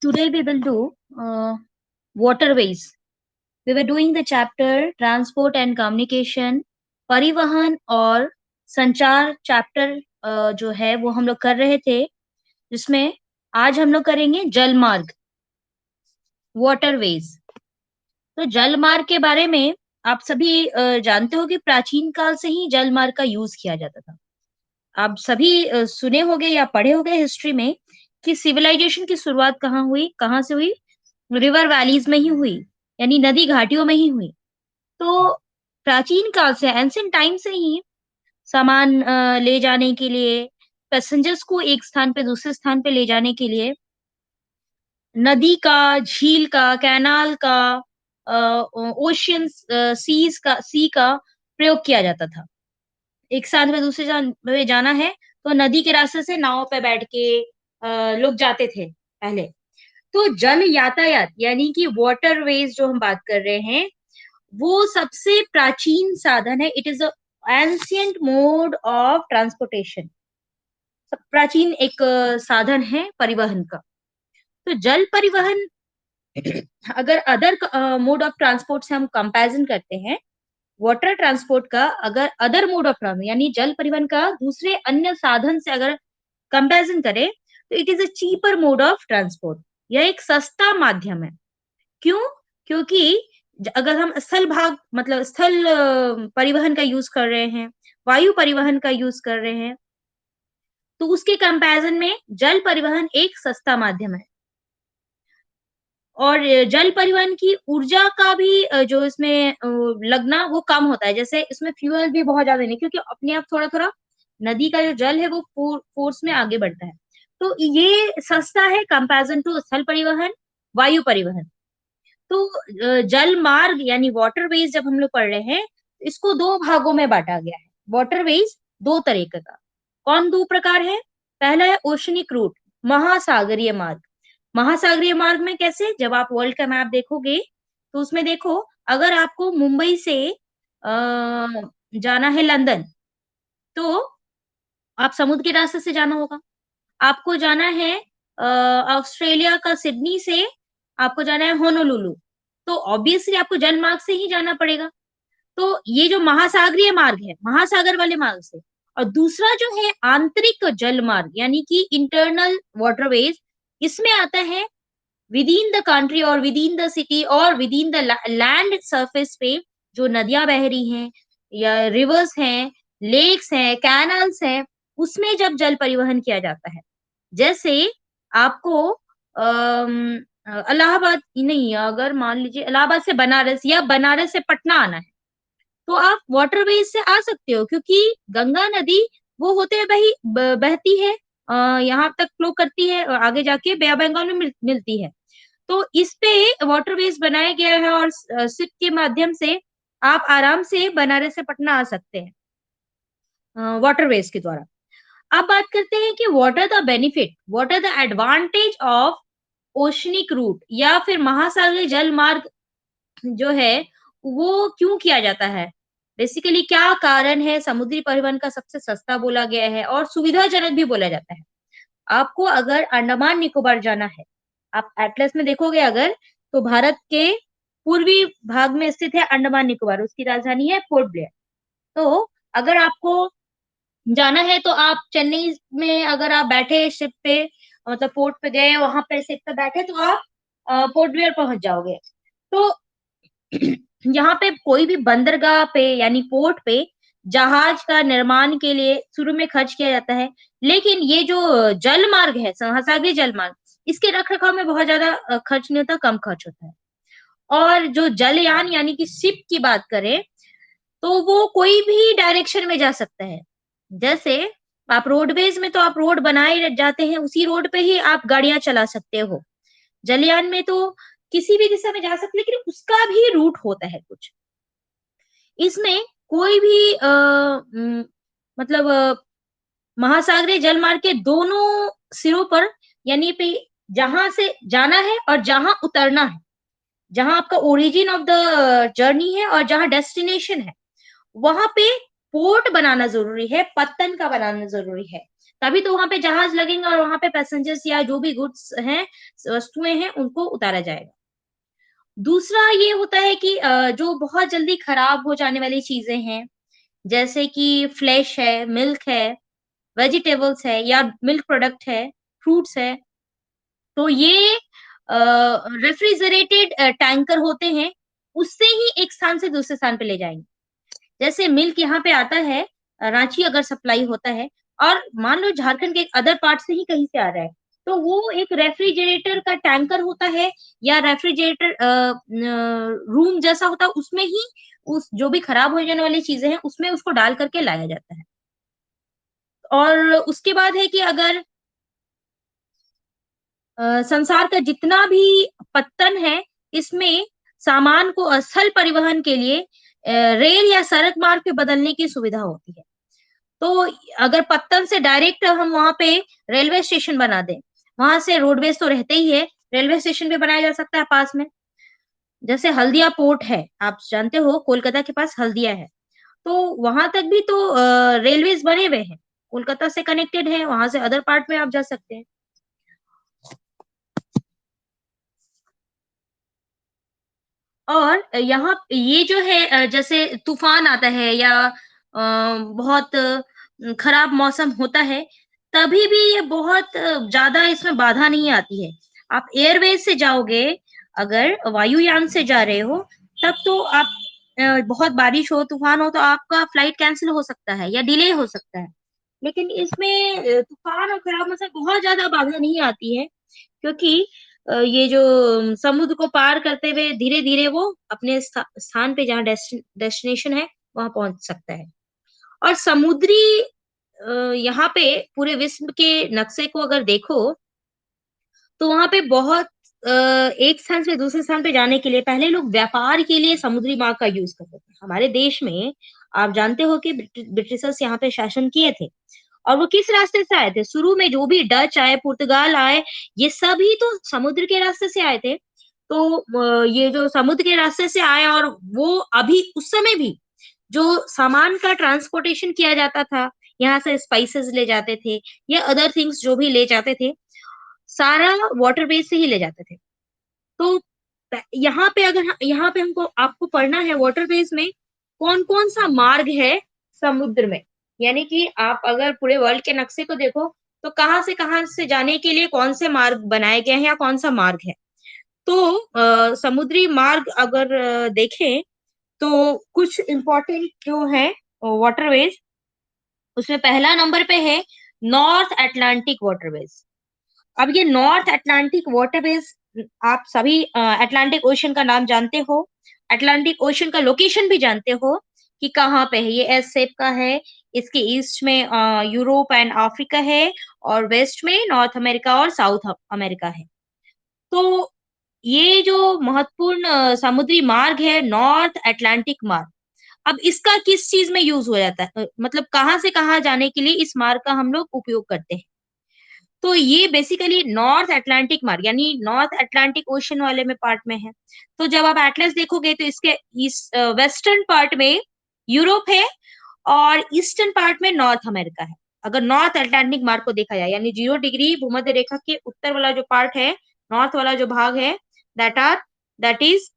Today we will do waterways. We were doing the chapter transport and communication, परिवहन और संचार chapter जो है वो हम लोग कर रहे थे, जिसमें आज हम लोग करेंगे जल मार्ग, वाटरवेज। तो जल मार्ग के बारे में आप सभी जानते हो कि प्राचीन काल से ही जल मार्ग का यूज किया जाता था। आप सभी सुने होंगे या पढ़े होंगे हिस्ट्री में कि सिविलाइजेशन की शुरुआत कहाँ से हुई? रिवर वैलीज में ही हुई, यानी नदी घाटियों में ही हुई। तो प्राचीन काल से, एंशिएंट टाइम से ही सामान ले जाने के लिए, पैसेंजर्स को एक स्थान पे दूसरे स्थान पे ले जाने के लिए नदी का, झील का, कैनाल का, ओशियन सी का प्रयोग किया जाता था। एक स्थान में दूसरे में जाना है तो नदी के रास्ते से नाव पे बैठ के लोग जाते थे पहले। तो जल यातायात यानी कि वाटरवेज जो हम बात कर रहे हैं, वो सबसे प्राचीन साधन है। It is a ancient mode of transportation. प्राचीन एक साधन है परिवहन का। तो जल परिवहन अगर अदर मोड ऑफ ट्रांसपोर्ट से हम कंपैरिजन करते हैं, वाटर ट्रांसपोर्ट का अगर अदर मोड ऑफ ट्रांसपोर्ट यानी जल परिवहन का दूसरे अन्य साधन से अगर कंपैरिजन करें, तो it is a cheaper mode of transport. यह एक सस्ता माध्यम है। क्यों? क्योंकि अगर हम स्थल भाग मतलब स्थल परिवहन का यूज कर रहे हैं, वायु परिवहन का यूज कर रहे हैं, तो उसके कंपैरिजन में जल परिवहन एक सस्ता माध्यम है। और जल परिवहन की ऊर्जा का भी जो इसमें लगना वो कम होता है। जैसे इसमें फ्यूल भी बहुत ज्यादा नहीं, क्योंकि अपने आप थोड़ा थोड़ा नदी का जो जल है वो फोर्स में आगे बढ़ता है। तो ये सस्ता है कंपैरिजन टू स्थल परिवहन, वायु परिवहन। तो जल मार्ग यानी वाटरवेज जब हम लोग पढ़ रहे हैं, इसको दो भागों में बांटा गया है। वाटरवेज दो तरीके का। कौन दो प्रकार है? पहला है ओशनिक रूट, महासागरीय मार्ग। महासागरीय मार्ग में कैसे? जब आप वर्ल्ड का मैप देखोगे तो उसमें देखो, अगर आपको मुंबई से जाना है लंदन, तो आप समुद्र के रास्ते से जाना होगा। आपको जाना है ऑस्ट्रेलिया का सिडनी से, आपको जाना है होनोलुलु, तो ऑब्वियसली आपको जल मार्ग से ही जाना पड़ेगा। तो ये जो महासागरीय मार्ग है, महासागर वाले मार्ग से। और दूसरा जो है आंतरिक जल मार्ग यानी कि इंटरनल वाटरवेज, इसमें आता है विद इन द कंट्री और विद इन द सिटी और with in the land surface पे जो नदियां बह रही हैं या रिवर्स हैं, लेक्स हैं, कैनल्स हैं, उसमें जब जल परिवहन किया जाता है। जैसे आपको इलाहाबाद नहीं, अगर मान लीजिए इलाहाबाद से बनारस या बनारस से पटना आना है, तो आप वाटरवेज से आ सकते हो, क्योंकि गंगा नदी वो होते हुए बहती है, यहाँ तक फ्लो करती है और आगे जाके बे ऑफ बंगाल में मिलती है। तो इस पे वाटरवेज बनाया गया है और शिप के माध्यम से आप आराम से बनारस से पटना आ सकते हैं वाटरवेज के द्वारा। अब बात करते हैं कि what are the benefit, what are the advantage of oceanic route या फिर महासागरीय जल मार्ग जो है वो क्यों किया जाता है। बेसिकली क्या कारण है समुद्री परिवहन का सबसे सस्ता बोला गया है और सुविधाजनक भी बोला जाता है। आपको अगर अंडमान निकोबार जाना है, आप एटलस में देखोगे अगर, तो भारत के पूर्वी भाग में स्थित है अंडमान निकोबार, उसकी राजधानी है पोर्ट ब्लेयर। तो अगर आपको जाना है तो आप चेन्नई में अगर आप बैठे शिप पे, मतलब पोर्ट पे गए, वहां पे शिप पे बैठे, तो आप पोर्ट ब्लेयर पहुंच जाओगे। तो यहाँ पे कोई भी बंदरगाह पे यानी पोर्ट पे जहाज का निर्माण के लिए शुरू में खर्च किया जाता है, लेकिन ये जो जल मार्ग है, महासागरीय जल मार्ग, इसके रख रखाव में बहुत ज्यादा खर्च नहीं होता, कम खर्च होता है। और जो जलयान यानी कि शिप की बात करें, तो वो कोई भी डायरेक्शन में जा सकता है। जैसे आप रोडवेज में तो आप रोड बनाए जाते हैं, उसी रोड पे ही आप गाड़ियां चला सकते हो। जलयान में तो किसी भी दिशा में जा सकते, लेकिन उसका भी रूट होता है कुछ। इसमें कोई भी मतलब महासागरीय जलमार्ग के दोनों सिरों पर, यानी पे जहां से जाना है और जहां उतरना है, जहां आपका ओरिजिन ऑफ द जर्नी है और जहां डेस्टिनेशन है, वहां पे पोर्ट बनाना जरूरी है, पत्तन का बनाना जरूरी है, तभी तो वहाँ पे जहाज लगेंगे और वहाँ पे पैसेंजर्स या जो भी गुड्स हैं, वस्तुएँ हैं, उनको उतारा जाएगा। दूसरा ये होता है कि जो बहुत जल्दी खराब हो जाने वाली चीज़ें हैं, जैसे कि फ्लेश है, मिल्क है, वेजिटेबल्स है या मिल्क प्रोडक्ट है, फ्रूट्स है, तो ये रेफ्रिजरेटेड टैंकर होते हैं, उससे ही एक स्थान से दूसरे स्थान पे ले जाएँगे। जैसे मिल्क यहाँ पे आता है, रांची अगर सप्लाई होता है और मान लो झारखंड के एक अदर पार्ट से ही कहीं से आ रहा है, तो वो एक रेफ्रिजरेटर का टैंकर होता है या रेफ्रिजरेटर रूम जैसा होता है, उसमें ही उस जो भी खराब हो जाने वाली चीज़ें हैं, उसमें उसको डाल कर के लाया जाता है। और उसके बाद है कि अगर संसार का जितना भी पत्तन है, इसमें सामान को स्थल परिवहन के लिए रेल या सड़क मार्ग पे बदलने की सुविधा होती है। तो अगर पत्तन से डायरेक्ट हम वहाँ पे रेलवे स्टेशन बना दें, वहाँ से रोडवेज़ तो रहते ही है, रेलवे स्टेशन भी बनाया जा सकता है पास में। जैसे हल्दिया पोर्ट है, आप जानते हो कोलकाता के पास हल्दिया है, तो वहाँ तक भी तो रेलवेज़ बने हुए हैं। कोलकाता से कनेक्टेड है, वहाँ से अदर पार्ट में आप जा सकते हैं। और यहाँ ये जो है जैसे तूफ़ान आता है या बहुत खराब मौसम होता है, तभी भी ये बहुत ज़्यादा इसमें बाधा नहीं आती है। आप एयरवेज़ से जाओगे, अगर वायुयान से जा रहे हो, तब तो आप बहुत बारिश हो, तूफ़ान हो, तो आपका फ्लाइट कैंसल हो सकता है या डिले हो सकता है। लेकिन इसमें तूफ़ान और खराब मौसम बहुत ज़्यादा बाधा नहीं आती है। क्योंकि ये जो समुद्र को पार करते हुए धीरे-धीरे वो अपने स्थान पे जहाँ डेस्टिनेशन है, वहाँ पहुँच सकता है। और समुद्री यहाँ पे पूरे विश्व के नक्शे को अगर देखो, तो वहाँ पे बहुत एक स्थान से दूसरे स्थान पे जाने के लिए पहले लोग व्यापार के लिए समुद्री मार्ग का यूज़ करते थे। हमारे देश में आप जानते हो कि ब्रिटिशर्स यहाँ पे शासन किए थे। और वो किस रास्ते से आए थे? शुरू में जो भी डच आए, पुर्तगाल आए, ये सभी तो समुद्र के रास्ते से आए थे। तो ये जो समुद्र के रास्ते से आए और वो अभी उस समय भी जो सामान का ट्रांसपोर्टेशन किया जाता था, यहाँ से स्पाइसेस ले जाते थे या अदर थिंग्स जो भी ले जाते थे, सारा वाटरवेज़ से ही ले जाते थे। तो यहाँ पे अगर यहाँ पे हमको आपको पढ़ना है वाटरवेज में कौन-कौन सा मार्ग है समुद्र में। यानी कि आप अगर पूरे वर्ल्ड के नक्शे को देखो, तो कहाँ से जाने के लिए कौन से मार्ग बनाए गए हैं या कौन-सा मार्ग है। तो समुद्री मार्ग अगर देखें, तो कुछ इम्पोर्टेंट जो हैं वाटरवेज, उसमें पहला नंबर पे है नॉर्थ अटलांटिक वाटरवेज। अब ये नॉर्थ अटलांटिक वाटरवेज आप सभी अटलांटिक ओशन का नाम जानते हो। अटलांटिक ओशन का लोकेशन भी जानते हो कि कहाँ पे है। ये एस शेप का है। इसके ईस्ट में यूरोप एंड अफ्रीका है और वेस्ट में नॉर्थ अमेरिका और साउथ अमेरिका है। तो ये जो महत्वपूर्ण समुद्री मार्ग है नॉर्थ अटलांटिक मार्ग, अब इसका किस चीज़ में यूज़ हो जाता है? मतलब कहाँ से कहाँ जाने के लिए इस मार्ग का हम लोग उपयोग करते हैं। तो ये बेसिकली नॉर्थ अटलांटिक मार्ग यानी नॉर्थ अटलांटिक ओशन वाले में पार्ट में है। तो जब आप एटलस देखोगे तो इसके वेस्टर्न पार्ट में यूरोप है और ईस्टर्न पार्ट में नॉर्थ अमेरिका है। अगर नॉर्थ अटलांटिक मार्ग को देखा जाए यानी 0 डिग्री भूमध्य रेखा के उत्तर वाला जो पार्ट है, नॉर्थ वाला जो भाग है that are that is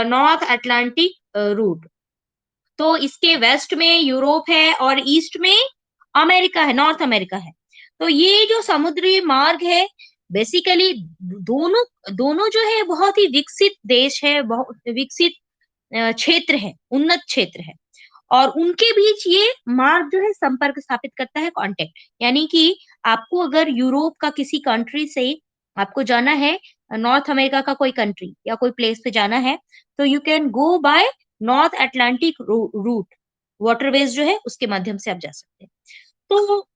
North Atlantic route. तो इसके वेस्ट में यूरोप है और ईस्ट में अमेरिका है, नॉर्थ अमेरिका है। तो ये जो समुद्री मार्ग है बेसिकली दोनों दोनों जो है बहुत ही विकसित देश है, बहुत विकसित क्षेत्र है, उन्नत क्षेत्र है। और उनके बीच ये मार्ग जो है संपर्क स्थापित करता है कॉन्टैक्ट। यानी कि आपको अगर यूरोप का किसी कंट्री से आपको जाना है नॉर्थ अमेरिका का कोई कंट्री या कोई प्लेस पे जाना है, तो you can go by North Atlantic route. Waterways जो है उसके माध्यम से आप जा सकते हैं। तो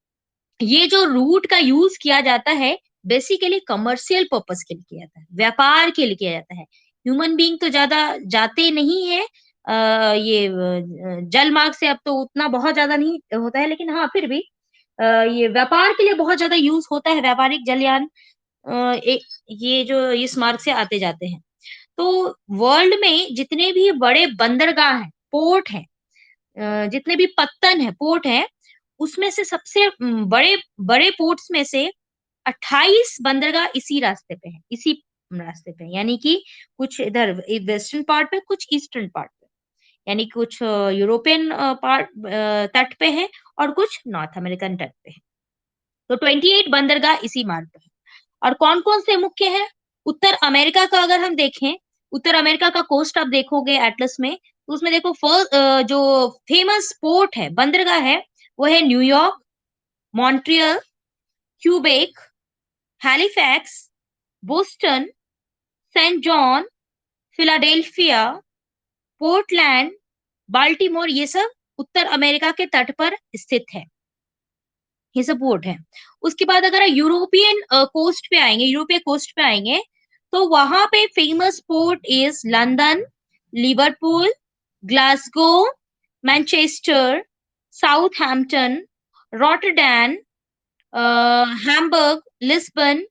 ये जो रूट का यूज़ किया जाता है, बेसिकली कमर्शियल पर्पज़ के लिए किया जाता है, व्यापार के लिए किया जाता है। ह्यूमन बीइंग तो ज़्यादा जाते नहीं हैं ये जल मार्ग से अब तो उतना बहुत ज़्यादा नहीं होता है, लेकिन हाँ, फिर भी ये व्यापार के लिए बहुत ज़्यादा यूज़ होता है, व्यापारिक जलयान ए ये जो इस मार्ग से आते-जाते हैं। तो वर्ल्ड में जितने भी बड़े बंदरगाह हैं, पोर्ट हैं जितने भी पत्तन हैं, पोर्ट हैं, उसमें से सबसे बड़े बड़े पोर्ट्स में से 28 बंदरगाह इसी रास्ते पे है, इसी रास्ते पे है। यानी कि कुछ इधर वेस्टर्न पार्ट पे, कुछ ईस्टर्न पार्ट पे। यानी कुछ यूरोपियन पार्ट तट पे है और कुछ नॉर्थ अमेरिकन तट पे है। तो 28 बंदरगाह इसी मार्ग पे है। और कौन-कौन से मुख्य हैं? उत्तर अमेरिका का अगर हम देखें, उत्तर अमेरिका का कोस्ट आप देखोगे एटलस में, तो उसमें देखो जो फेमस पोर्ट है, बंदरगाह है, वो है New York, Montreal, Quebec, Halifax, Boston, Saint John, Philadelphia, Portland, Baltimore, ये सब उत्तर अमेरिका के तट पर स्थित है। ये सब पोर्ट हैं। उसके बाद अगर यूरोपियन कोस्ट पे आएँगे, यूरोपीय कोस्ट पे आएँगे, तो वहाँ पे famous port is London, Liverpool, Glasgow, Manchester, Southampton, Rotterdam, a, Hamburg, Lisbon,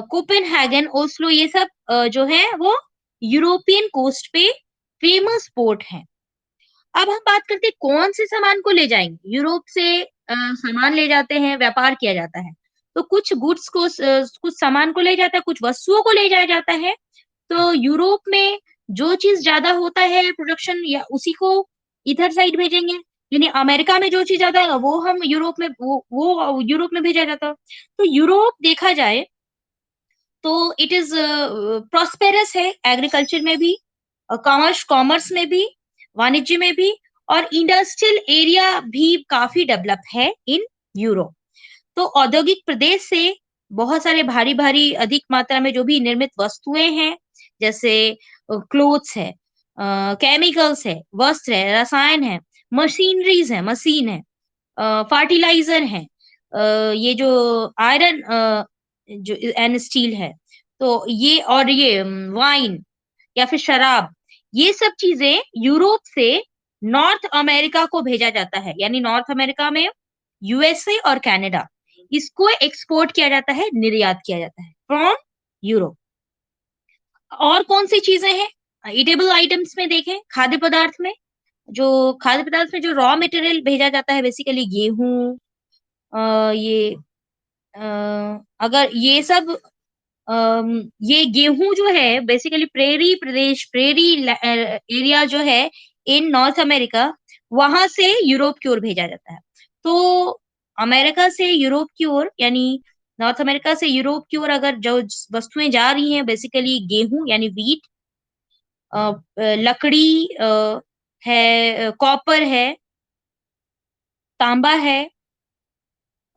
Copenhagen, Oslo, ये सब जो है वो यूरोपियन कोस्ट पे फेमस पोर्ट हैं। अब हम बात करते हैं कौन से सामान को ले जाएँगे? यूरोप से सामान ले जाते हैं, व्यापार किया जाता है। तो कुछ गुड्स को कुछ सामान को ले जाता है, कुछ वस्तुओं को ले जाया जाता है। तो यूरोप में जो चीज़ ज़्यादा होता है प्रोडक्शन, या उसी को इधर साइड भेजेंगे। यानी अमेरिका में जो चीज़ ज़्यादा है वो हम यूरोप में वो यूरोप में भेजा जाता है। तो यूरोप देखा जाए तो इट इज़ प्रॉस्पेरस है एग्रीकल्चर में भी, कॉमर्स में भी, वाणिज्य में भी, और इंडस्ट्रियल एरिया भी काफ़ी डेवलप है इन यूरोप। तो औद्योगिक प्रदेश से बहुत सारे भारी-भारी अधिक मात्रा में जो भी निर्मित वस्तुएँ हैं, जैसे क्लोथ्स है, केमिकल्स है, वस्त्र है, रसायन है, मशीनरीज़ है, मशीन है, फर्टिलाइज़र है, ये जो आयरन जो एंड स्टील है, तो ये, और ये वाइन या फिर शराब, ये सब चीज़ें यूरोप से नॉर्थ अमेरिका को भेजा जाता है। यानी नॉर्थ अमेरिका में यूएसए और कनाडा, इसको एक्सपोर्ट किया जाता है, निर्यात किया जाता है फ्रॉम यूरोप। और कौन-सी चीज़ें हैं? ईटेबल आइटम्स में देखें, खाद्य पदार्थ में जो रॉ मटेरियल भेजा जाता है, बेसिकली गेहूँ, ये अगर ये सब ये गेहूँ जो है बेसिकली प्रेरी प्रदेश, एरिया जो है इन नॉर्थ अमेरिका, वहाँ से यूरोप की ओर भेजा जाता है। तो अमेरिका से यूरोप की ओर, यानी नॉर्थ अमेरिका से यूरोप की ओर अगर जो वस्तुएँ जा रही हैं, बेसिकली गेहूँ यानी व्हीट, लकड़ी है, कॉपर है, तांबा है,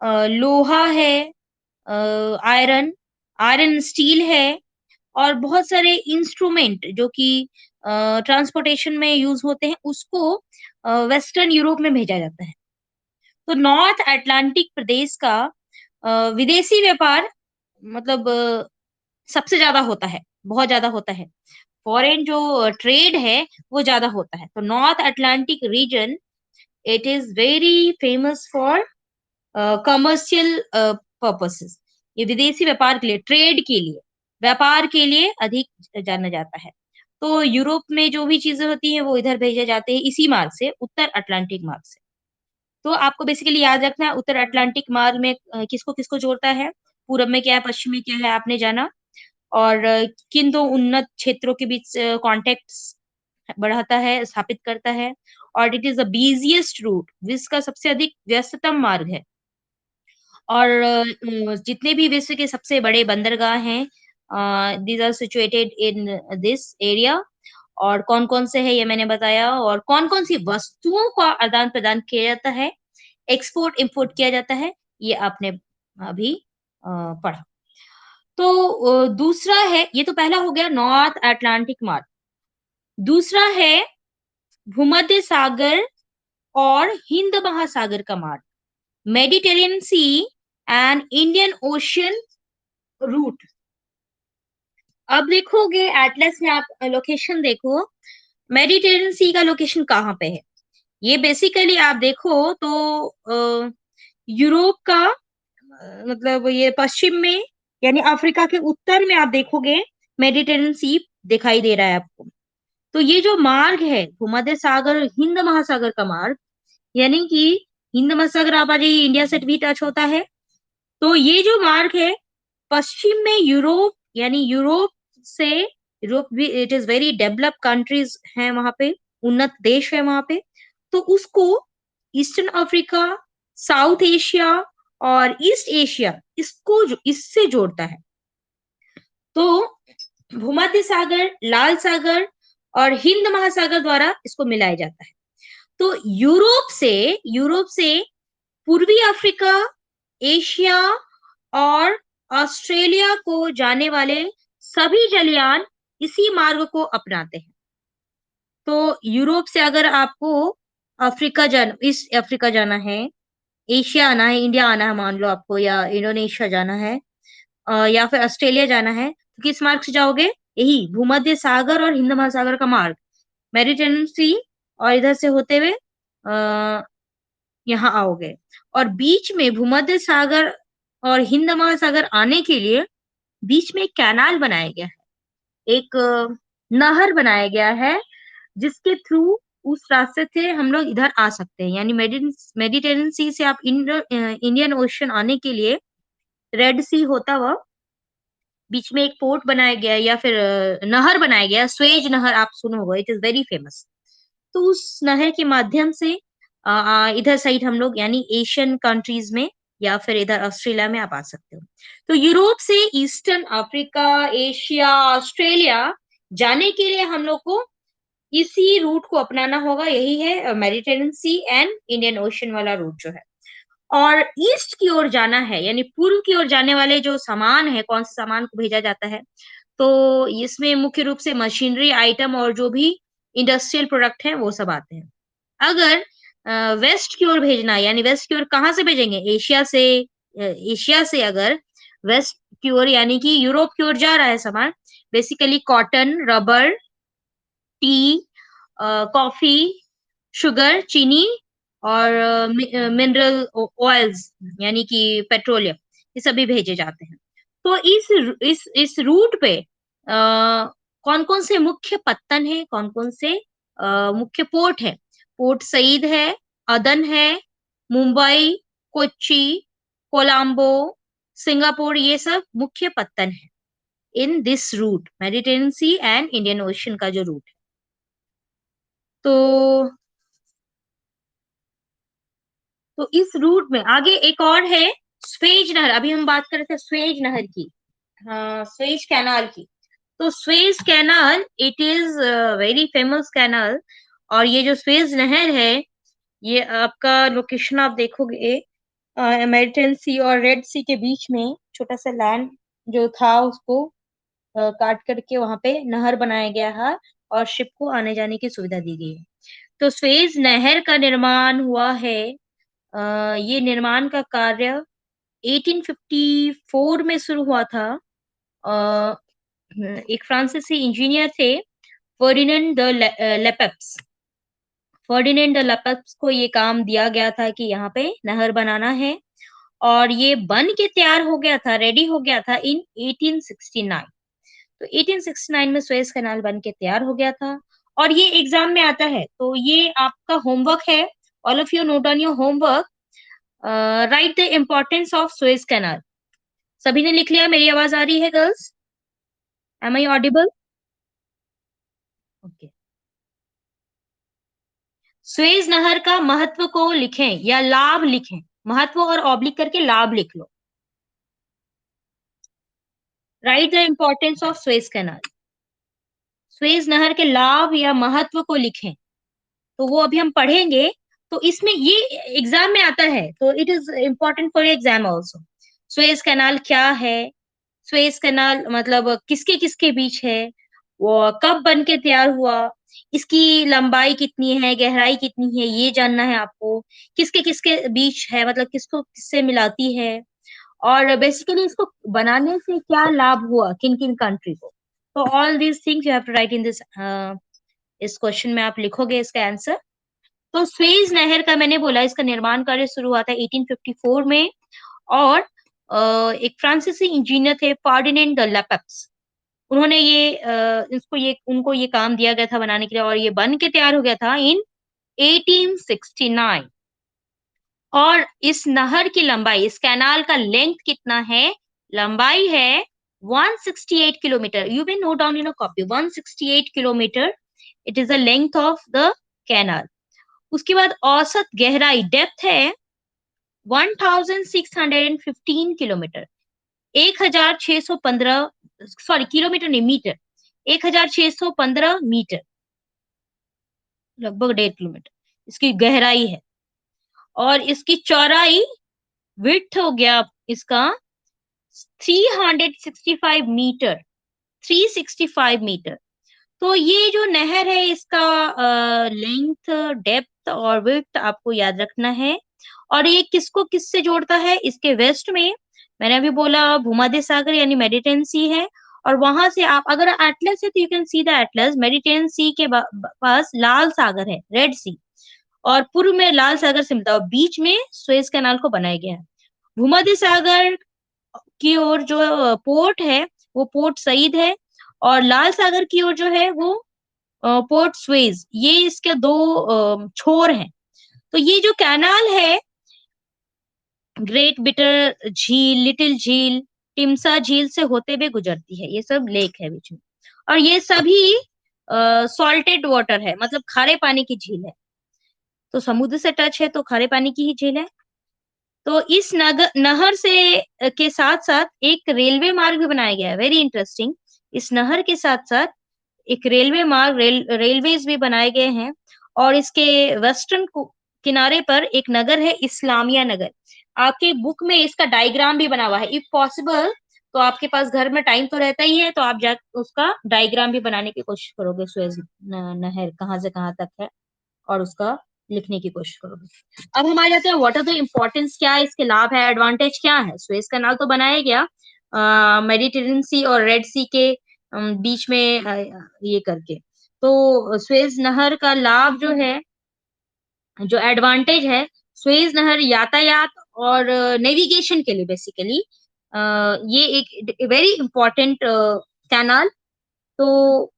लोहा है, आयरन, आयरन स्टील है, और बहुत सारे इंस्ट्रूमेंट जो कि ट्रांसपोर्टेशन में यूज़ होते हैं, उसको वेस्टर्न यूरोप में भेजा जाता है। तो नॉर्थ अटलांटिक प्रदेश का विदेशी व्यापार, मतलब सबसे ज़्यादा होता है, बहुत ज़्यादा होता है। फॉरेन जो ट्रेड है, वो ज़्यादा होता है। तो North Atlantic region, it is very famous for commercial purposes. ये विदेशी व्यापार के लिए, ट्रेड के लिए, व्यापार के लिए अधिक जाना जाता है। तो यूरोप में जो भी चीज़ें होती हैं, वो इधर भेजे जाते हैं इसी मार्ग से, उत्तर अटलांटिक मार्ग से। तो आपको बेसिकली याद रखना है उत्तर अटलांटिक मार्ग में किसको-किसको जोड़ता है, पूरब में क्या है, पश्चिम में क्या है, आपने जाना। और किन 2 उन्नत क्षेत्रों के बीच कॉन्टैक्ट्स बढ़ाता है, स्थापित करता है, और it is the busiest route, विश्व का सबसे अधिक व्यस्ततम मार्ग है। और जितने भी विश्व के सबसे बड़े बंदरगाह हैं, these are situated in this area. और कौन-कौन से हैं ये मैंने बताया, और कौन-कौन सी वस्तुओं का आदान-प्रदान किया जाता है, एक्सपोर्ट इम्पोर्ट किया जाता है, ये आपने अभी पढ़ा। तो दूसरा है, ये तो पहला हो गया नॉर्थ अटलांटिक मार्ग। दूसरा है भूमध्य सागर और हिंद महासागर का मार्ग, Mediterranean Sea and Indian Ocean route. अब देखोगे एटलस में, आप लोकेशन देखो, मेडिटेरेनियन सी का लोकेशन कहाँ पे है? ये बेसिकली आप देखो तो यूरोप का, मतलब ये पश्चिम में, यानी अफ्रीका के उत्तर में आप देखोगे मेडिटेरेनियन सी दिखाई दे रहा है आपको। तो ये जो मार्ग है, भूमध्य सागर हिंद महासागर का मार्ग, यानी कि हिंद महासागर आप आ जाइए, इंडिया से भी टच होता है। तो ये जो मार्ग है, पश्चिम में यूरोप, यानी यूरोप से, यूरोप भी it is very developed countries हैं वहाँ पे, उन्नत देश है वहाँ पे। तो उसको ईस्टर्न अफ्रीका, साउथ एशिया और ईस्ट एशिया, इसको इससे जोड़ता है। तो भूमध्य सागर, लाल सागर और हिंद महासागर द्वारा इसको मिलाया जाता है। तो यूरोप से पूर्वी अफ्रीका, एशिया और ऑस्ट्रेलिया को जाने वाले सभी जलयान इसी मार्ग को अपनाते हैं। तो यूरोप से अगर आपको ईस्ट अफ्रीका जाना है, एशिया आना है, इंडिया आना है मान लो आपको, या इंडोनेशिया जाना है, या फिर ऑस्ट्रेलिया जाना है, तो किस मार्ग से जाओगे? यही भूमध्य सागर और हिंद महासागर का मार्ग, मेडिटेरेनियन सी, और इधर से होते हुए यहाँ आओगे। और बीच में भूमध्य सागर और हिंद महासागर आने के लिए बीच में एक कैनाल बनाया गया है, एक नहर बनाया गया है, जिसके थ्रू उस रास्ते से हम लोग इधर आ सकते हैं। यानी मेडिटेरेनियन सी से आप इंडियन ओशन आने के लिए रेड सी होता हुआ बीच में एक पोर्ट बनाया गया है, या फिर नहर बनाया गया है, स्वेज नहर आप सुना होगा, इट इज वेरी फेमस। तो उस नहर के माध्यम से इधर साइड हम लोग, यानी एशियन कंट्रीज में या फिर इधर ऑस्ट्रेलिया में आप आ सकते हो। तो यूरोप से ईस्टर्न अफ्रीका, एशिया, ऑस्ट्रेलिया जाने के लिए हम लोग को इसी रूट को अपनाना होगा। यही है Mediterranean Sea and Indian Ocean वाला रूट जो है। और ईस्ट की ओर जाना है, यानी पूर्व की ओर जाने वाले जो सामान है, कौन से सामान को भेजा जाता है, तो इसमें मुख्य रूप से मशीनरी आइटम और जो भी इंडस्ट्रियल प्रोडक्ट हैं वो सब आते हैं। अगर वेस्ट की ओर भेजना है, यानी वेस्ट की ओर कहाँ से भेजेंगे? एशिया से अगर वेस्ट की ओर, यानी कि यूरोप की ओर जा रहा है सामान, basically cotton, rubber, T, coffee, sugar, चीनी और मिनरल ऑयल्स, यानी कि पेट्रोलियम, ये सभी भेजे जाते हैं। तो इस रूट पे कौन-कौन से मुख्य पत्तन हैं, कौन-कौन से मुख्य पोर्ट हैं? पोर्ट सईद है, अदन है, मुंबई, कोच्चि, कोलंबो, सिंगापुर, ये सब मुख्य पत्तन हैं in this route, Mediterranean Sea and Indian Ocean का जो रूट है। तो इस रूट में आगे एक और है, स्वेज नहर। अभी हम बात कर रहे थे स्वेज नहर की, हाँ, स्वेज कैनाल की। तो Suez canal it is very famous canal. और ये जो स्वेज नहर है, ये आपका लोकेशन आप देखोगे मेडिटेरेनियन सी और रेड सी के बीच में छोटा सा लैंड जो था, उसको काट करके वहां पे नहर बनाया गया है और शिप को आने जाने की सुविधा दी गई है। तो स्वेज नहर का निर्माण हुआ है, ये निर्माण का कार्य 1854 में शुरू हुआ था। अ, एक फ्रांसीसी इंजीनियर थे, फर्डिनेंड द लेपेप्स। फर्डिनेंड द लेपेप्स को ये काम दिया गया था कि यहाँ पे नहर बनाना है, और ये बन के तैयार हो गया था, रेडी हो गया था इन 1869। तो 1869 में सुएज कैनाल बन के तैयार हो गया था। और ये एग्जाम में आता है, तो ये आपका होमवर्क है। All of you note on your homework, write the importance of Suez canal. सभी ने लिख लिया? मेरी आवाज आ रही है girls? Am I audible? Okay. Suez नहर का महत्व को लिखें या लाभ लिखें। महत्व और ऑब्लिक करके लाभ लिख लो। Write the importance of Suez canal. Suez नहर के लाभ या महत्व को लिखें, तो वो अभी हम पढ़ेंगे। तो इसमें ये एग्जाम में आता है, तो it is important for exam also. Suez canal क्या है? सुएज कैनाल मतलब किसके किसके बीच है, वो कब बन के तैयार हुआ, इसकी लंबाई कितनी है, गहराई कितनी है, ये जानना है आपको। किसके किसके बीच है, मतलब किसको किससे मिलाती है, और बेसिकली इसको बनाने से क्या लाभ हुआ किन किन कंट्री को। तो all these things you have to write in this, इस क्वेश्चन में आप लिखोगे इसका आंसर। तो स्वेज नहर का मैंने बोला, इसका निर्माण कार्य शुरू हुआ था 1854 में। और एक फ्रांसीसी इंजीनियर थे, फर्डिनेंड द लेपेप्स। उन्होंने उनको ये काम दिया गया था बनाने के लिए, और ये बन के तैयार हो गया था इन 1869। और इस नहर की लंबाई, इस कैनाल का लेंथ कितना है? लंबाई है 168 kilometre. You can note down in a copy, 168 kilometre it is the length of the canal. उसके बाद औसत गहराई, डेप्थ है 1615 किलोमीटर, 1615, सॉरी किलोमीटर नहीं, मीटर, 1615 मीटर, लगभग 1.5 किलोमीटर इसकी गहराई है। और इसकी चौड़ाई, विड्थ हो गया इसका 365 मीटर, 365 मीटर। तो ये जो नहर है इसका लेंथ, डेप्थ और विड्थ आपको याद रखना है। और ये किसको किससे जोड़ता है? इसके वेस्ट में मैंने अभी बोला भूमध्य सागर यानी मेडिटेरियन सी है, और वहां से आप अगर एटलस है तो you can see the atlas, Mediterranean sea के पास लाल सागर है, रेड सी, और पूर्व में लाल सागर से मिलता है, और बीच में सुएज कैनाल को बनाया गया है। भूमध्य सागर की ओर जो पोर्ट है वो पोर्ट सईद है, और लाल सागर की ओर जो है वो पोर्ट स्वेज। ये इसके दो छोर हैं। तो ये जो कैनाल है, ग्रेट बिटर झील, लिटिल झील, टिमसा झील से होते हुए गुजरती है। ये सब लेक है बीच में, और ये सभी सॉल्टेड वाटर है, मतलब खारे पानी की झील है। तो समुद्र से टच है तो खारे पानी की ही झील है। तो इस नहर से के साथ साथ एक रेलवे मार्ग भी बनाया गया है, वेरी इंटरेस्टिंग। इस नहर के साथ साथ एक रेलवे मार्ग, रेलवेज भी बनाए गए हैं। और इसके वेस्टर्न किनारे पर एक नगर है, इस्लामिया नगर। आपके बुक में इसका डायग्राम भी बना हुआ है, इफ पॉसिबल तो आपके पास घर में टाइम तो रहता ही है, तो आप जा उसका डायग्राम भी बनाने की कोशिश करोगे, सुएज नहर कहाँ से कहाँ तक है, और उसका लिखने की कोशिश करोगे। अब हम आ जाते हैं, व्हाट आर द इम्पोर्टेंस, क्या है इसके लाभ है, एडवांटेज क्या है। सुएज कैनाल तो बनाया गया मेडिटेरियन सी और रेड सी के बीच में ये करके। तो सुएज नहर का लाभ जो है, जो एडवांटेज है, सुएज नहर यातायात और नेविगेशन के लिए बेसिकली ये एक वेरी इंपॉर्टेंट कैनाल। तो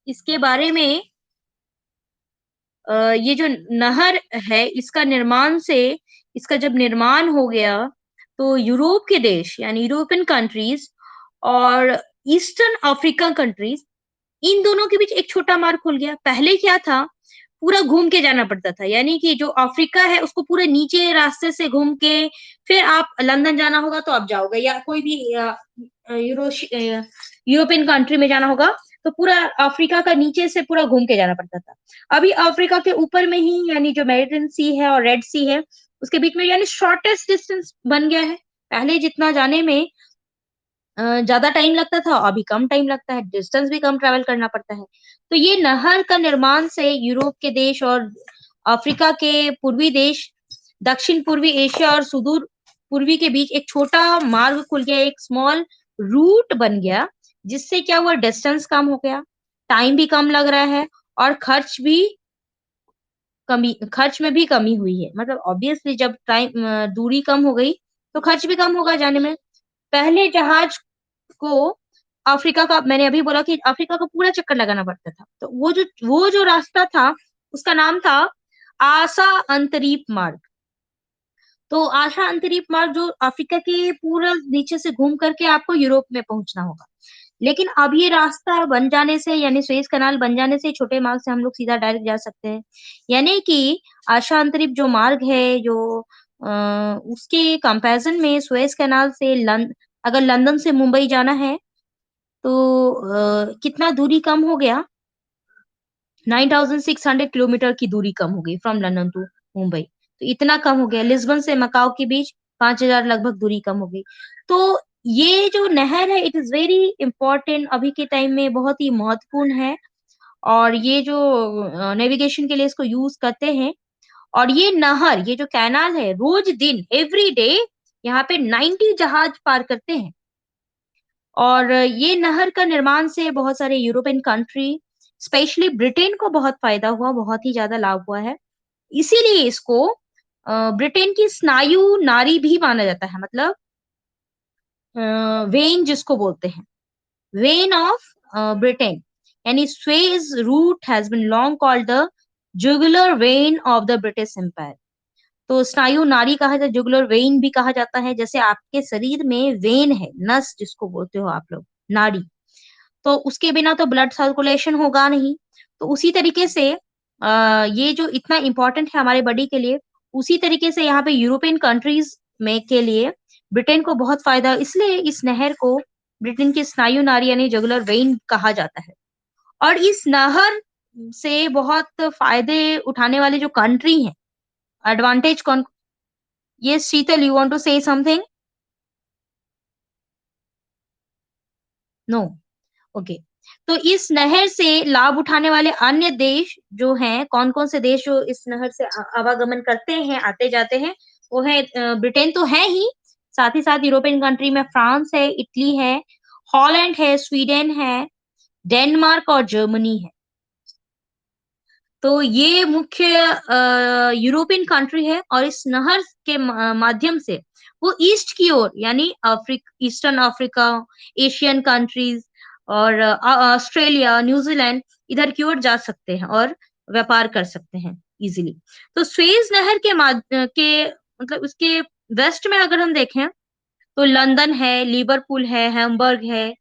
इसके बारे में ये जो नहर है इसका निर्माण से, इसका जब निर्माण हो गया तो यूरोप के देश यानी यूरोपियन कंट्रीज और ईस्टर्न अफ्रीका कंट्रीज, इन दोनों के बीच एक छोटा मार्ग खुल गया। पहले क्या था, पूरा घूम के जाना पड़ता था, यानी कि जो अफ्रीका है उसको पूरे नीचे रास्ते से घूम के फिर आप लंदन जाना होगा तो आप जाओगे, या कोई भी यूरोपियन कंट्री में जाना होगा तो पूरा अफ्रीका का नीचे से पूरा घूम के जाना पड़ता था। अभी अफ्रीका के ऊपर में ही यानी जो मेडिटेरियन सी है और रेड सी है उसके बीच में यानी शॉर्टेस्ट डिस्टेंस बन गया है। पहले जितना जाने में ज्यादा टाइम लगता था, अभी कम टाइम लगता है, डिस्टेंस भी कम ट्रेवल करना पड़ता है। तो ये नहर का निर्माण से यूरोप के देश और अफ्रीका के पूर्वी देश, दक्षिण पूर्वी एशिया और सुदूर पूर्वी के बीच एक छोटा मार्ग खुल गया, एक स्मॉल रूट बन गया, जिससे क्या हुआ, डिस्टेंस कम हो गया, टाइम भी कम लग रहा है, और खर्च में भी कमी हुई है। मतलब ऑब्वियसली जब टाइम दूरी कम हो गई तो खर्च भी कम होगा जाने में। पहले जहाज को अफ्रीका का, मैंने अभी बोला कि अफ्रीका का पूरा चक्कर लगाना पड़ता था, तो वो जो रास्ता था उसका नाम था आशा अंतरीप मार्ग। तो आशा अंतरीप मार्ग जो अफ्रीका के पूरा नीचे से घूम करके आपको यूरोप में पहुंचना होगा। लेकिन अब ये रास्ता बन जाने से यानी सुएज कनाल बन जाने से छोटे मार्ग से हम लोग सीधा डायरेक्ट जा सकते हैं। यानी कि आशा अंतरीप जो मार्ग है, जो उसके कंपैरिजन में सुएज कैनाल से अगर लंदन से मुंबई जाना है तो कितना दूरी कम हो गया, 9600 किलोमीटर की दूरी कम हो गई फ्रॉम लंदन टू मुंबई। तो इतना कम हो गया। लिस्बन से मकाओ के बीच 5000 लगभग दूरी कम हो गई। तो ये जो नहर है इट इज वेरी इंपॉर्टेंट, अभी के टाइम में बहुत ही महत्वपूर्ण है। और ये जो नेविगेशन के लिए इसको यूज करते हैं। और ये नहर, ये जो कैनाल है, रोज दिन एवरी डे यहाँ पे 90 जहाज पार करते हैं। और ये नहर का निर्माण से बहुत सारे यूरोपियन कंट्री, स्पेशली ब्रिटेन को बहुत फायदा हुआ, बहुत ही ज्यादा लाभ हुआ है। इसीलिए इसको ब्रिटेन की स्नायु नारी भी माना जाता है, मतलब वेन जिसको बोलते हैं, वेन ऑफ ब्रिटेन। यानी Suez route has been long called the jugular vein of the British Empire. तो स्नायु नाड़ी कहा जाता है, जुगुलर वेन भी कहा जाता है। जैसे आपके शरीर में वेन है, नस जिसको बोलते हो आप लोग, नाड़ी, तो उसके बिना तो ब्लड सर्कुलेशन होगा नहीं। तो उसी तरीके से ये जो इतना इम्पोर्टेंट है हमारे बॉडी के लिए, उसी तरीके से यहाँ पे यूरोपियन कंट्रीज़ में के लिए ब्रिटेन को बहुत फ़ायदा, इसलिए इस नहर को ब्रिटेन की स्नायु नाड़ी यानी जुगुलर वेन कहा जाता है। और इस नहर से बहुत फ़ायदे उठाने वाले जो कंट्री हैं, एडवांटेज कौन, yes Sheetal, you want to say something? No? Okay. तो इस नहर से लाभ उठाने वाले अन्य देश जो हैं, कौन-कौन से देश जो इस नहर से आवागमन करते हैं, आते-जाते हैं, वो है ब्रिटेन तो है ही, साथ ही साथ यूरोपियन कंट्री में फ्रांस है, इटली है, हॉलैंड है, स्वीडन है, डेनमार्क और जर्मनी है। तो ये मुख्य यूरोपियन कंट्री है और इस नहर के माध्यम से वो ईस्ट की ओर यानी ईस्टर्न अफ्रीका, एशियन कंट्रीज और ऑस्ट्रेलिया, न्यूजीलैंड इधर की ओर जा सकते हैं और व्यापार कर सकते हैं इजीली। तो स्वेज नहर के मतलब उसके वेस्ट में अगर हम देखें तो लंदन है, लिवरपूल है, हैम्बर्ग है,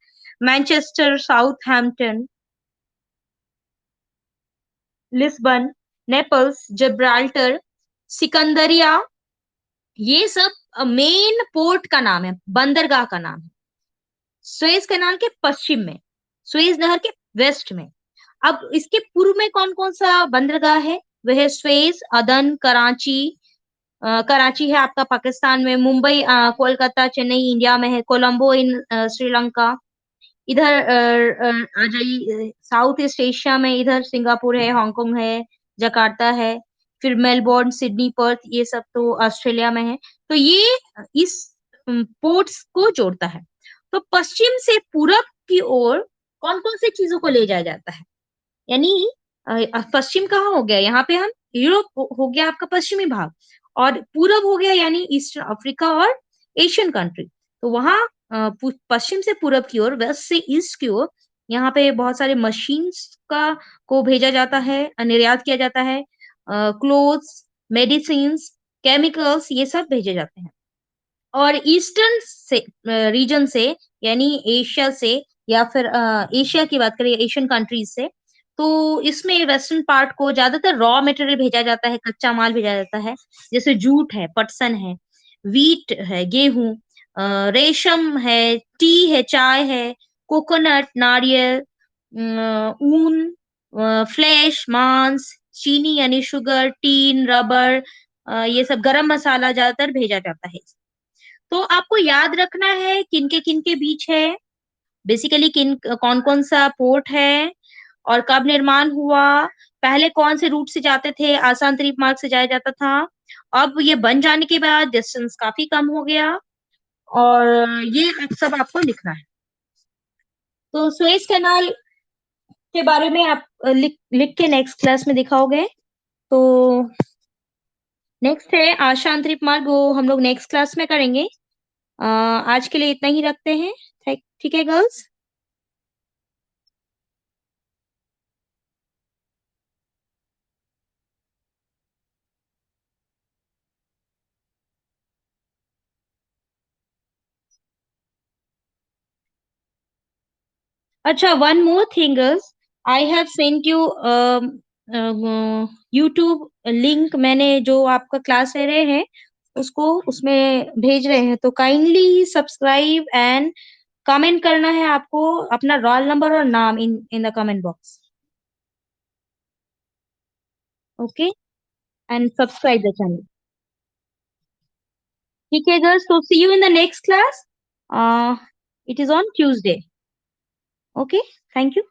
Manchester, Southampton, Lisbon, Naples, Gibraltar, सिकंदरिया, ये सब मेन पोर्ट का नाम है, बंदरगाह का नाम है। सुएज कैनाल के पश्चिम में, सुएज नहर के वेस्ट में। अब इसके पूर्व में कौन-कौन सा बंदरगाह है? वह है सुएज, अदन, कराची, कराची है आपका पाकिस्तान में, मुंबई, कोलकाता, चेन्नई इंडिया में है, कोलंबो इन श्रीलंका, इधर आ जाइए साउथ ईस्ट एशिया में, इधर सिंगापुर है, हांगकांग है, जकार्ता है, फिर मेलबोर्न, सिडनी, पर्थ, ये सब तो ऑस्ट्रेलिया में है। तो ये इस पोर्ट्स को जोड़ता है। तो पश्चिम से पूरब की ओर कौन-कौन सी चीज़ों को ले जाया जाता है? यानी पश्चिम कहाँ हो गया? यहाँ पे हम यूरोप हो गया आपका पश्चिमी भाग और पूरब हो गया यानी ईस्टर्न अफ्रीका और एशियन कंट्री। तो वहाँ पश्चिम से पूरब की ओर, वेस्ट से ईस्ट की ओर, यहाँ पे बहुत सारे मशीन्स का को भेजा जाता है, निर्यात किया जाता है। क्लोथ्स, मेडिसिन्स, केमिकल्स ये सब भेजे जाते हैं। और ईस्टर्न से रीजन से यानी एशिया से या फिर एशिया की बात करें एशियन कंट्रीज से, तो इसमें वेस्टर्न पार्ट को ज्यादातर रॉ मटेरियल भेजा जाता है, कच्चा माल भेजा जाता है, जैसे जूट है, पटसन है, वीट है, गेहूं, रेशम है, टी है, चाय है, कोकोनट, नारियल, ऊन, फ्लैश, मांस, चीनी यानी शुगर, टीन, रबर, ये सब गरम मसाला ज्यादातर भेजा जाता है। तो आपको याद रखना है किनके बीच है, बेसिकली किन कौन-कौन सा पोर्ट है और कब निर्माण हुआ, पहले कौन से रूट से जाते थे, आसान तरीक मार्ग से जाया जाता था। अब ये बन जाने के बाद डिस्टेंस काफ़ी कम हो गया और ये सब आपको लिखना है। तो सुएज़ कैनाल के बारे में आप लिख लिख के नेक्स्ट क्लास में दिखाओगे। तो नेक्स्ट है आशांतरिक मार्ग, वो हम लोग नेक्स्ट क्लास में करेंगे। आज के लिए इतना ही रखते हैं। ठीक है गर्ल्स? अच्छा, one more thing is I have sent you YouTube link, मैंने जो आपका क्लास ले रहे हैं उसको उसमें भेज रहे हैं, तो काइंडली सब्सक्राइब एंड कमेंट करना है आपको, अपना रोल नंबर और नाम in in the comment box. Okay, and subscribe the channel. ठीक है गर्ल्स, तो see you in the next class. It is on Tuesday. Okay, thank you.